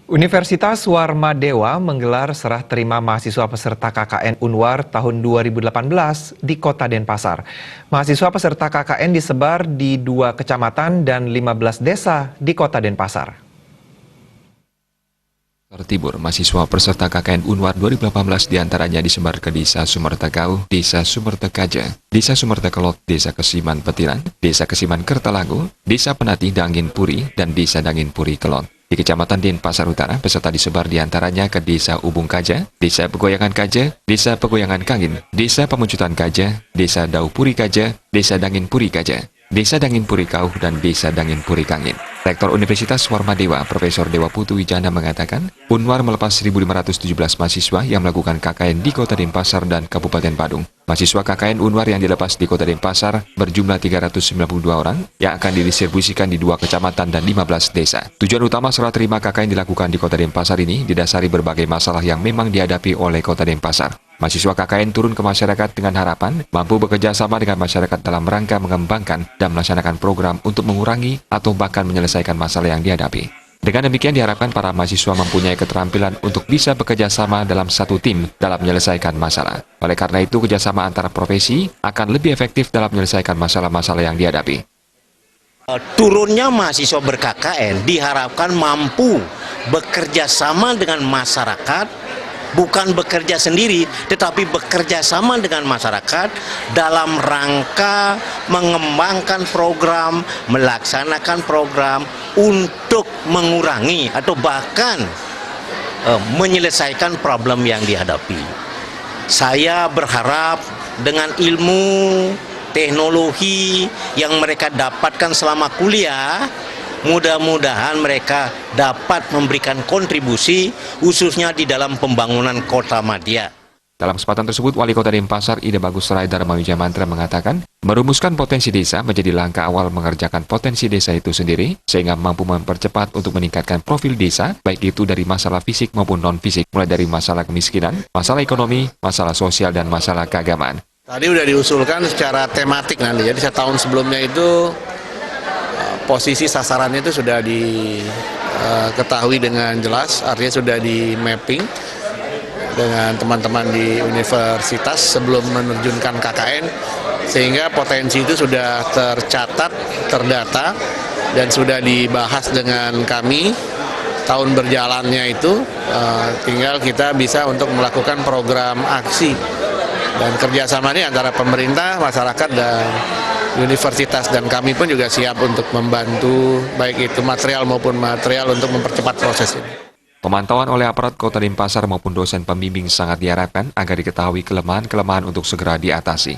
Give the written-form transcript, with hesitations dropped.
Universitas Warmadewa menggelar serah terima mahasiswa peserta KKN Unwar tahun 2018 di Kota Denpasar. Mahasiswa peserta KKN disebar di 2 kecamatan dan 15 desa di Kota Denpasar. Timur, mahasiswa peserta KKN Unwar 2018 diantaranya disebar ke Desa Sumertegau, Desa Sumertekaja, Desa Sumertekelot, Desa Kesiman Petiran, Desa Kesiman Kertalangu, Desa Penati Dangin Puri, dan Desa Dangin Puri Kelot. Di Kecamatan Denpasar Utara, peserta disebar diantaranya ke Desa Ubung Kaja, Desa Pegoyangan Kaja, Desa Pegoyangan Kangin, Desa Pemuncutan Kaja, Desa Daupuri Kaja, Desa Dangin Puri Kaja, Desa Dangin Puri Kauh, dan Desa Dangin Puri Kangin. Rektor Universitas Warmadewa, Profesor Dewa Putu Wijana mengatakan, Unwar melepas 1.517 mahasiswa yang melakukan KKN di Kota Denpasar dan Kabupaten Badung. Mahasiswa KKN Unwar yang dilepas di Kota Denpasar berjumlah 392 orang yang akan didistribusikan di 2 kecamatan dan 15 desa. Tujuan utama serah terima KKN dilakukan di Kota Denpasar ini didasari berbagai masalah yang memang dihadapi oleh Kota Denpasar. Mahasiswa KKN turun ke masyarakat dengan harapan mampu bekerja sama dengan masyarakat dalam rangka mengembangkan dan melaksanakan program untuk mengurangi atau bahkan menyelesaikan masalah yang dihadapi. Dengan demikian diharapkan para mahasiswa mempunyai keterampilan untuk bisa bekerja sama dalam satu tim dalam menyelesaikan masalah. Oleh karena itu, kerjasama antara profesi akan lebih efektif dalam menyelesaikan masalah-masalah yang dihadapi. Turunnya mahasiswa ber-KKN diharapkan mampu bekerja sama dengan masyarakat, bukan bekerja sendiri, tetapi bekerja sama dengan masyarakat dalam rangka mengembangkan program, melaksanakan program untuk mengurangi atau bahkan menyelesaikan problem yang dihadapi. Saya berharap dengan ilmu, teknologi yang mereka dapatkan selama kuliah, mudah-mudahan mereka dapat memberikan kontribusi khususnya di dalam pembangunan Kota Madya. Dalam kesempatan tersebut, Wali Kota Denpasar Ida Bagus Rai Dharma Wijaya Mantra mengatakan, merumuskan potensi desa menjadi langkah awal mengerjakan potensi desa itu sendiri, sehingga mampu mempercepat untuk meningkatkan profil desa, baik itu dari masalah fisik maupun non-fisik, mulai dari masalah kemiskinan, masalah ekonomi, masalah sosial, dan masalah keagamaan. Tadi sudah diusulkan secara tematik nanti, jadi setahun sebelumnya itu posisi sasarannya itu sudah diketahui dengan jelas, artinya sudah di mapping dengan teman-teman di universitas sebelum menerjunkan KKN, sehingga potensi itu sudah tercatat, terdata, dan sudah dibahas dengan kami. Tahun berjalannya itu tinggal kita bisa untuk melakukan program aksi, dan kerjasama ini antara pemerintah, masyarakat, dan universitas, dan kami pun juga siap untuk membantu baik itu material maupun material untuk mempercepat proses ini. Pemantauan oleh aparat Kota Denpasar maupun dosen pembimbing sangat diharapkan agar diketahui kelemahan-kelemahan untuk segera diatasi.